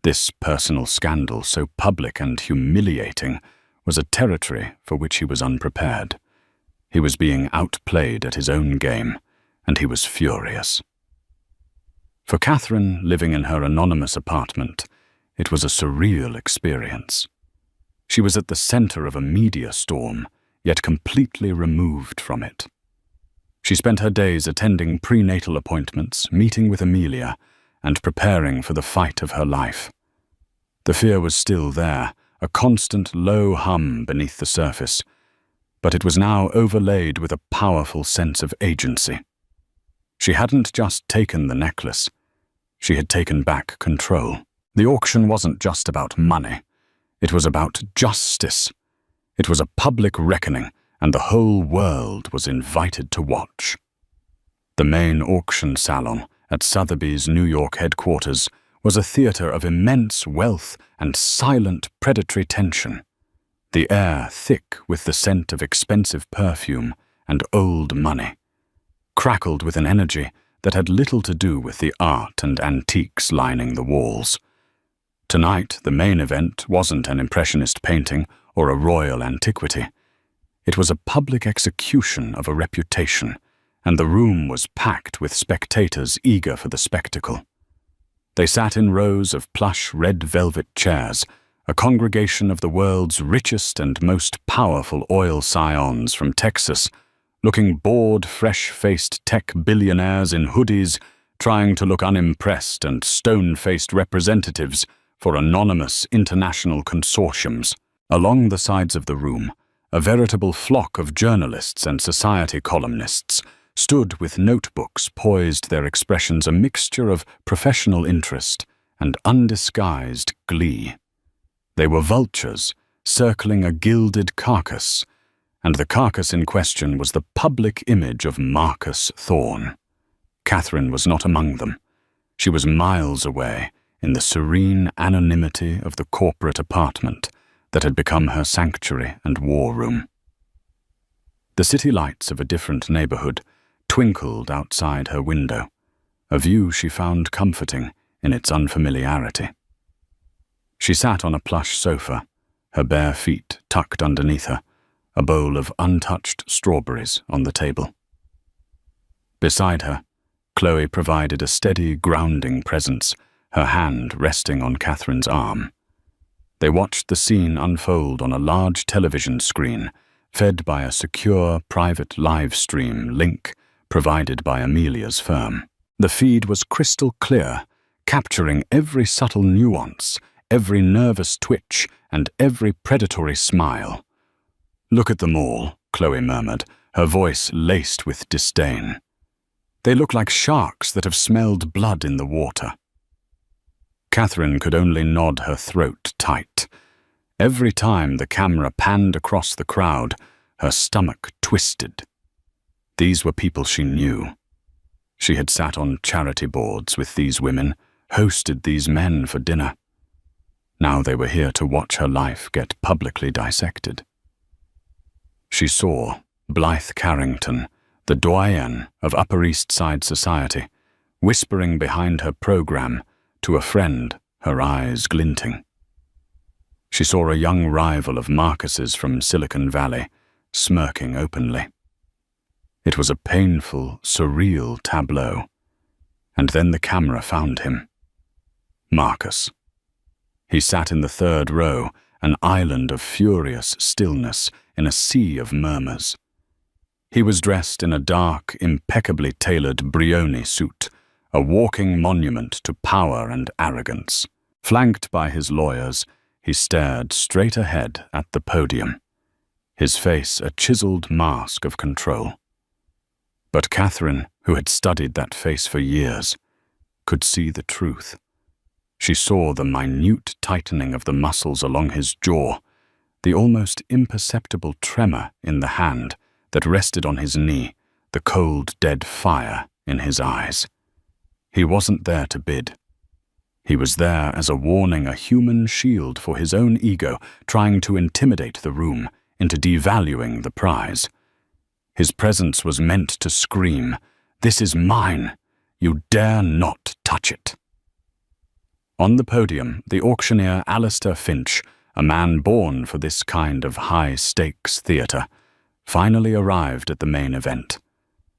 A: This personal scandal, so public and humiliating, was a territory for which he was unprepared. He was being outplayed at his own game, and he was furious. For Catherine, living in her anonymous apartment, it was a surreal experience. She was at the center of a media storm, yet completely removed from it. She spent her days attending prenatal appointments, meeting with Amelia, and preparing for the fight of her life. The fear was still there, a constant low hum beneath the surface, but it was now overlaid with a powerful sense of agency. She hadn't just taken the necklace, she had taken back control. The auction wasn't just about money, it was about justice. It was a public reckoning, and the whole world was invited to watch. The main auction salon at Sotheby's New York headquarters was a theater of immense wealth and silent predatory tension, the air thick with the scent of expensive perfume and old money, crackled with an energy that had little to do with the art and antiques lining the walls. Tonight, the main event wasn't an impressionist painting or a royal antiquity. It was a public execution of a reputation, and the room was packed with spectators eager for the spectacle. They sat in rows of plush red velvet chairs, a congregation of the world's richest and most powerful oil scions from Texas, looking bored, fresh-faced tech billionaires in hoodies, trying to look unimpressed, and stone-faced representatives for anonymous international consortiums. Along the sides of the room, a veritable flock of journalists and society columnists stood with notebooks poised, their expressions a mixture of professional interest and undisguised glee. They were vultures circling a gilded carcass, and the carcass in question was the public image of Marcus Thorne. Catherine was not among them. She was miles away in the serene anonymity of the corporate apartment that had become her sanctuary and war room. The city lights of a different neighborhood twinkled outside her window, a view she found comforting in its unfamiliarity. She sat on a plush sofa, her bare feet tucked underneath her, a bowl of untouched strawberries on the table. Beside her, Chloe provided a steady, grounding presence, her hand resting on Catherine's arm. They watched the scene unfold on a large television screen, fed by a secure private live stream link provided by Amelia's firm. The feed was crystal clear, capturing every subtle nuance, every nervous twitch, and every predatory smile. "Look at them all," Chloe murmured, her voice laced with disdain. "They look like sharks that have smelled blood in the water." Catherine could only nod her throat tight. Every time the camera panned across the crowd, her stomach twisted. These were people she knew. She had sat on charity boards with these women, hosted these men for dinner. Now they were here to watch her life get publicly dissected. She saw Blythe Carrington, the doyen of Upper East Side society, whispering behind her program to a friend, her eyes glinting. She saw a young rival of Marcus's from Silicon Valley, smirking openly. It was a painful, surreal tableau. And then the camera found him. Marcus. He sat in the third row, an island of furious stillness in a sea of murmurs. He was dressed in a dark, impeccably tailored Brioni suit, a walking monument to power and arrogance. Flanked by his lawyers, he stared straight ahead at the podium, his face a chiseled mask of control. But Catherine, who had studied that face for years, could see the truth. She saw the minute tightening of the muscles along his jaw, the almost imperceptible tremor in the hand that rested on his knee, the cold, dead fire in his eyes. He wasn't there to bid. He was there as a warning, a human shield for his own ego, trying to intimidate the room into devaluing the prize. His presence was meant to scream, "This is mine. You dare not touch it." On the podium, the auctioneer Alistair Finch, a man born for this kind of high-stakes theatre, finally arrived at the main event.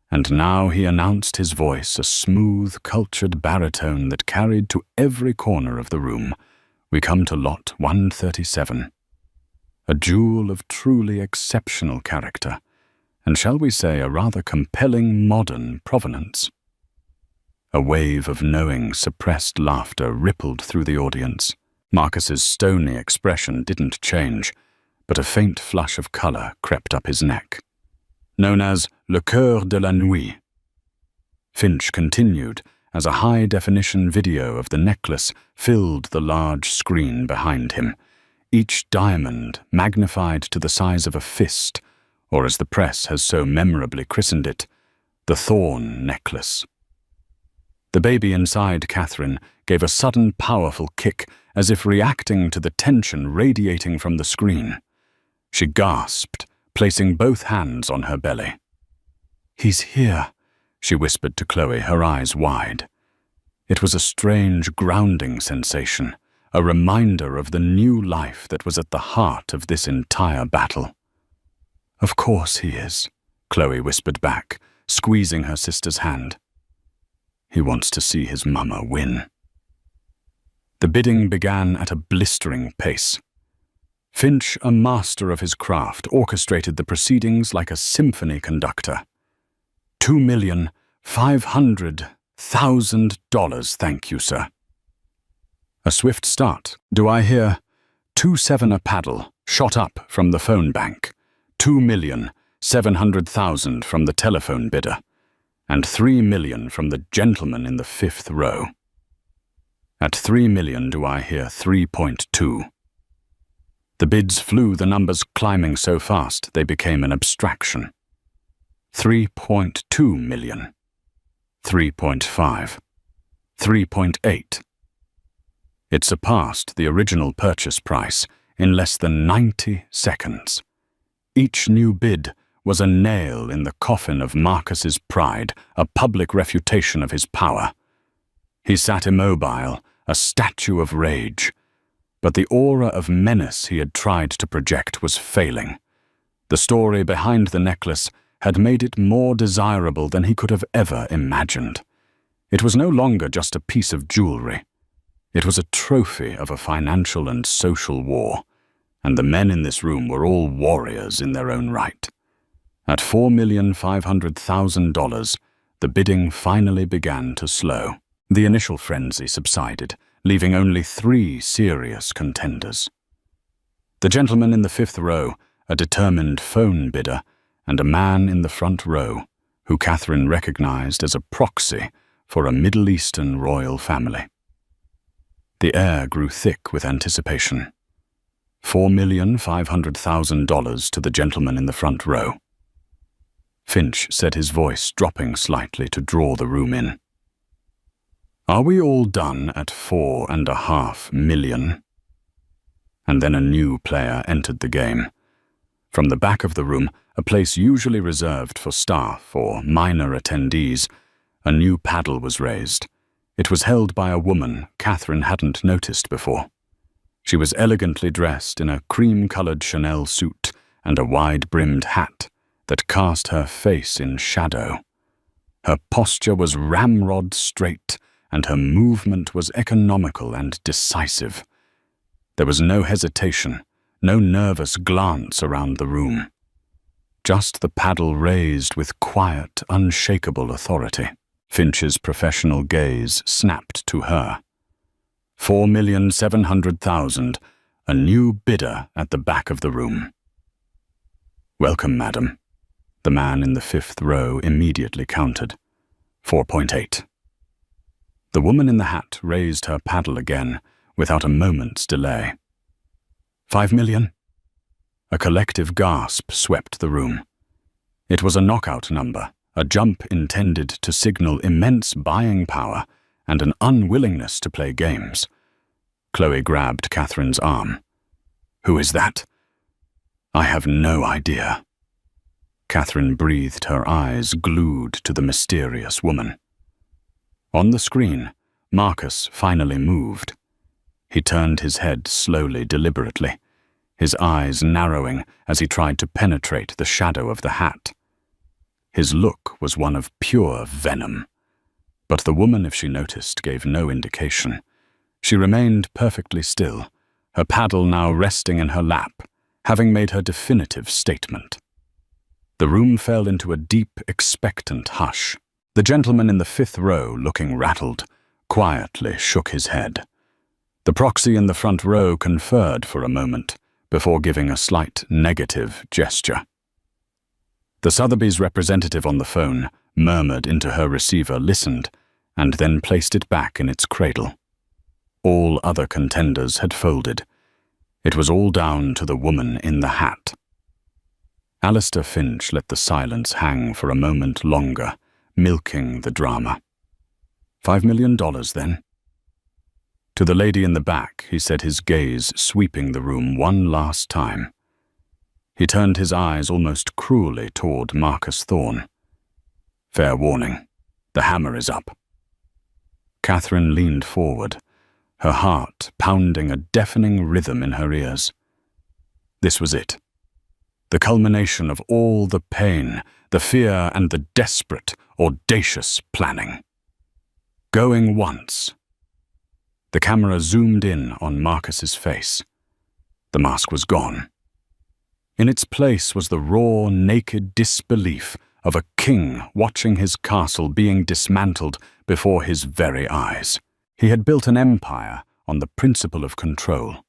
A: And now he announced his voice, a smooth, cultured baritone that carried to every corner of the room. "We come to lot 137. A jewel of truly exceptional character, and shall we say a rather compelling modern provenance." A wave of knowing, suppressed laughter rippled through the audience. Marcus's stony expression didn't change, but a faint flush of color crept up his neck. "Known as Le Coeur de la Nuit." Finch continued as a high-definition video of the necklace filled the large screen behind him, each diamond magnified to the size of a fist, or as the press has so memorably christened it, the Thorn Necklace. The baby inside Catherine gave a sudden powerful kick, as if reacting to the tension radiating from the screen. She gasped, placing both hands on her belly. "He's here," she whispered to Chloe, her eyes wide. It was a strange, grounding sensation, a reminder of the new life that was at the heart of this entire battle. "Of course he is," Chloe whispered back, squeezing her sister's hand. "He wants to see his mama win." The bidding began at a blistering pace. Finch, a master of his craft, orchestrated the proceedings like a symphony conductor. $2,500,000, thank you, sir. A swift start. Do I hear 2-7 a paddle, shot up from the phone bank, 2,700,000 from the telephone bidder, and 3 million from the gentleman in the fifth row. At 3 million do I hear 3.2. The bids flew, the numbers climbing so fast they became an abstraction. 3.2 million. 3.5. 3.8. It surpassed the original purchase price in less than 90 seconds. Each new bid was a nail in the coffin of Marcus's pride, a public refutation of his power. He sat immobile, a statue of rage. But the aura of menace he had tried to project was failing. The story behind the necklace had made it more desirable than he could have ever imagined. It was no longer just a piece of jewelry. It was a trophy of a financial and social war, and the men in this room were all warriors in their own right. At $4,500,000, the bidding finally began to slow. The initial frenzy subsided, leaving only 3 serious contenders. The gentleman in the fifth row, a determined phone bidder, and a man in the front row, who Catherine recognized as a proxy for a Middle Eastern royal family. The air grew thick with anticipation. $4,500,000 to the gentleman in the front row. Finch said, his voice dropping slightly to draw the room in. "Are we all done at 4.5 million?" And then a new player entered the game. From the back of the room, a place usually reserved for staff or minor attendees, a new paddle was raised. It was held by a woman Catherine hadn't noticed before. She was elegantly dressed in a cream-colored Chanel suit and a wide-brimmed hat that cast her face in shadow. Her posture was ramrod straight, and her movement was economical and decisive. There was no hesitation, no nervous glance around the room. Just the paddle raised with quiet, unshakable authority. Finch's professional gaze snapped to her. 4,700,000, a new bidder at the back of the room. "Welcome, madam." The man in the 5th row immediately countered. 4.8. The woman in the hat raised her paddle again, without a moment's delay. 5 million? A collective gasp swept the room. It was a knockout number, a jump intended to signal immense buying power and an unwillingness to play games. Chloe grabbed Catherine's arm. "Who is that?" "I have no idea." Catherine breathed, her eyes glued to the mysterious woman. On the screen, Marcus finally moved. He turned his head slowly, deliberately, his eyes narrowing as he tried to penetrate the shadow of the hat. His look was one of pure venom. But the woman, if she noticed, gave no indication. She remained perfectly still, her paddle now resting in her lap, having made her definitive statement. The room fell into a deep, expectant hush. The gentleman in the 5th row, looking rattled, quietly shook his head. The proxy in the front row conferred for a moment, before giving a slight negative gesture. The Sotheby's representative on the phone murmured into her receiver, listened, and then placed it back in its cradle. All other contenders had folded. It was all down to the woman in the hat. Alistair Finch let the silence hang for a moment longer, milking the drama. $5 million, then? To the lady in the back, he said, his gaze sweeping the room one last time. He turned his eyes almost cruelly toward Marcus Thorne. "Fair warning. The hammer is up." Catherine leaned forward, her heart pounding a deafening rhythm in her ears. This was it. The culmination of all the pain, the fear, and the desperate, audacious planning. Going once. The camera zoomed in on Marcus's face. The mask was gone. In its place was the raw, naked disbelief of a king watching his castle being dismantled before his very eyes. He had built an empire on the principle of control,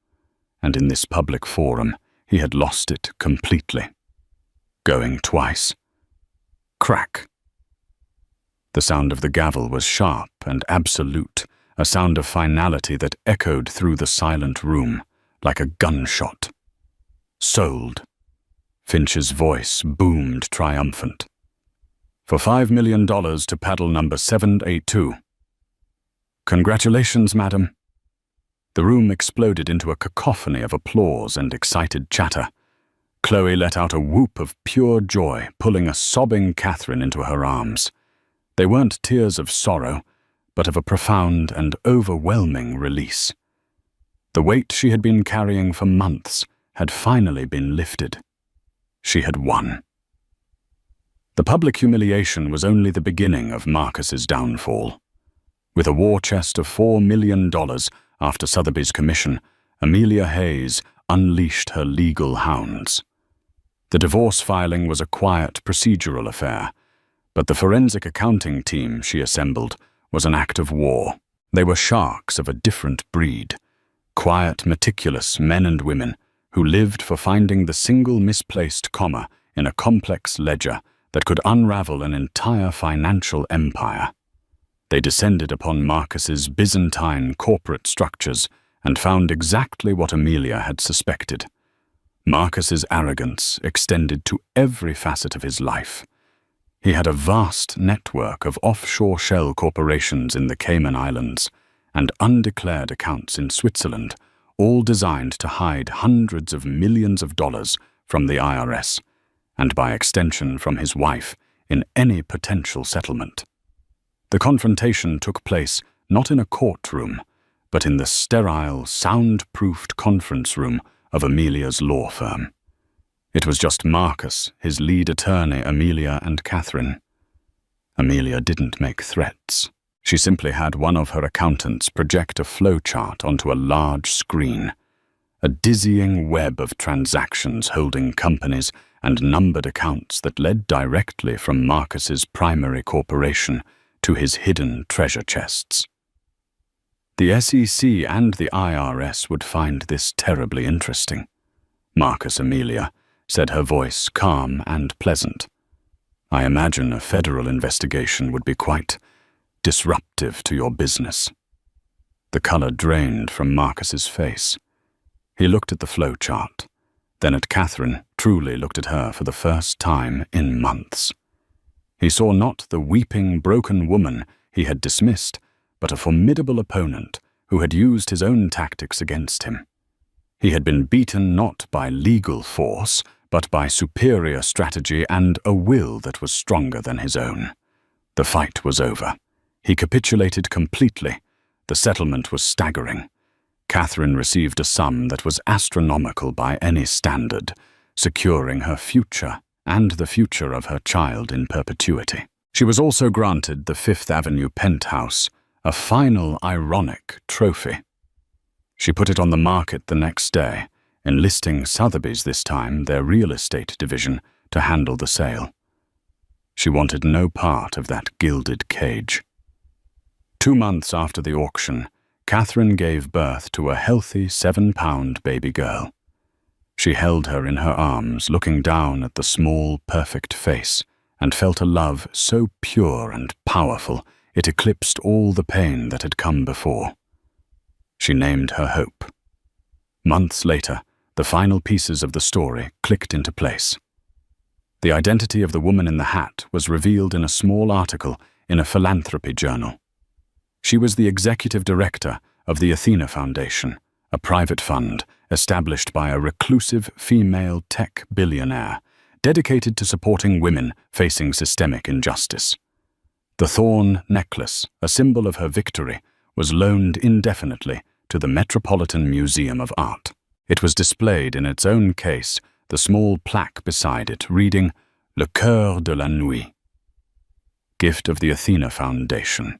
A: and in this public forum, he had lost it completely. Going twice. Crack. The sound of the gavel was sharp and absolute, a sound of finality that echoed through the silent room like a gunshot. Sold. Finch's voice boomed triumphant. For $5 million to paddle number 782. Congratulations, madam. The room exploded into a cacophony of applause and excited chatter. Chloe let out a whoop of pure joy, pulling a sobbing Catherine into her arms. They weren't tears of sorrow, but of a profound and overwhelming release. The weight she had been carrying for months had finally been lifted. She had won. The public humiliation was only the beginning of Marcus's downfall. With a war chest of $4 million after Sotheby's commission, Amelia Hayes unleashed her legal hounds. The divorce filing was a quiet, procedural affair, but the forensic accounting team she assembled was an act of war. They were sharks of a different breed, quiet, meticulous men and women who lived for finding the single misplaced comma in a complex ledger that could unravel an entire financial empire. They descended upon Marcus's Byzantine corporate structures and found exactly what Amelia had suspected. Marcus's arrogance extended to every facet of his life. He had a vast network of offshore shell corporations in the Cayman Islands and undeclared accounts in Switzerland, all designed to hide hundreds of millions of dollars from the IRS, and by extension from his wife, in any potential settlement. The confrontation took place not in a courtroom, but in the sterile, soundproofed conference room of Amelia's law firm. It was just Marcus, his lead attorney, Amelia, and Catherine. Amelia didn't make threats. She simply had one of her accountants project a flowchart onto a large screen, a dizzying web of transactions holding companies and numbered accounts that led directly from Marcus's primary corporation to his hidden treasure chests. The SEC and the IRS would find this terribly interesting. Marcus, Amelia, said, her voice calm and pleasant. I imagine a federal investigation would be quite disruptive to your business. The color drained from Marcus's face. He looked at the flowchart, then at Catherine, truly looked at her for the first time in months. He saw not the weeping, broken woman he had dismissed, but a formidable opponent who had used his own tactics against him. He had been beaten not by legal force, but by superior strategy and a will that was stronger than his own. The fight was over. He capitulated completely. The settlement was staggering. Catherine received a sum that was astronomical by any standard, securing her future and the future of her child in perpetuity. She was also granted the Fifth Avenue penthouse, a final ironic trophy. She put it on the market the next day, enlisting Sotheby's this time, their real estate division, to handle the sale. She wanted no part of that gilded cage. 2 months after the auction, Catherine gave birth to a healthy 7-pound baby girl. She held her in her arms, looking down at the small, perfect face, and felt a love so pure and powerful it eclipsed all the pain that had come before. She named her Hope. Months later, the final pieces of the story clicked into place. The identity of the woman in the hat was revealed in a small article in a philanthropy journal. She was the executive director of the Athena Foundation, a private fund established by a reclusive female tech billionaire dedicated to supporting women facing systemic injustice. The thorn necklace, a symbol of her victory, was loaned indefinitely to the Metropolitan Museum of Art. It was displayed in its own case, the small plaque beside it reading, Le Cœur de la Nuit, gift of the Athena Foundation,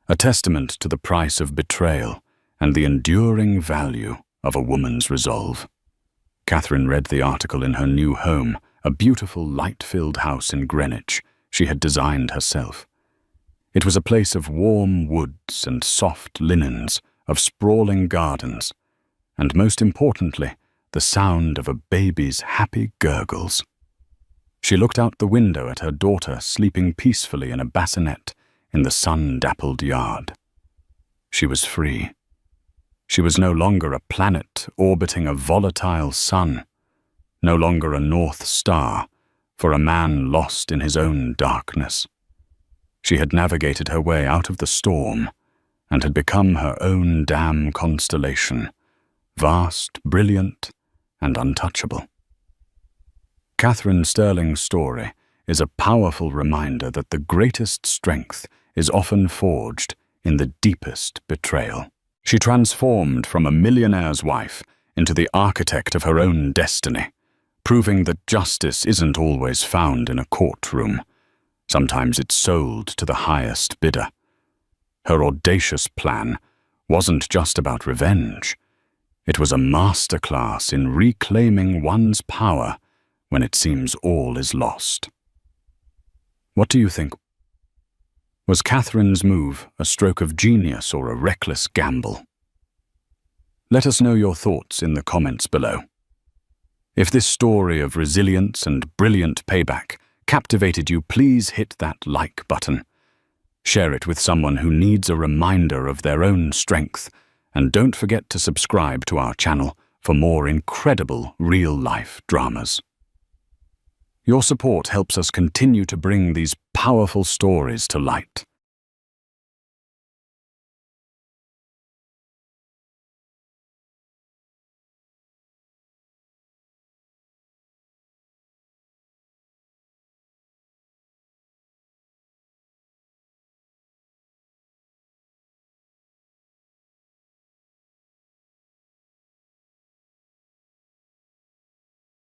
A: a testament to the price of betrayal and the enduring value of a woman's resolve. Catherine read the article in her new home, a beautiful light-filled house in Greenwich she had designed herself. It was a place of warm woods and soft linens, of sprawling gardens, and most importantly, the sound of a baby's happy gurgles. She looked out the window at her daughter sleeping peacefully in a bassinet in the sun-dappled yard. She was free. She was no longer a planet orbiting a volatile sun, no longer a North Star for a man lost in his own darkness. She had navigated her way out of the storm and had become her own damn constellation, vast, brilliant, and untouchable. Catherine Sterling's story is a powerful reminder that the greatest strength is often forged in the deepest betrayal. She transformed from a millionaire's wife into the architect of her own destiny, proving that justice isn't always found in a courtroom. Sometimes it's sold to the highest bidder. Her audacious plan wasn't just about revenge. It was a masterclass in reclaiming one's power when it seems all is lost. What do you think? Was Catherine's move a stroke of genius or a reckless gamble? Let us know your thoughts in the comments below. If this story of resilience and brilliant payback captivated you, please hit that like button. Share it with someone who needs a reminder of their own strength, and don't forget to subscribe to our channel for more incredible real-life dramas. Your support helps us continue to bring these powerful stories to light.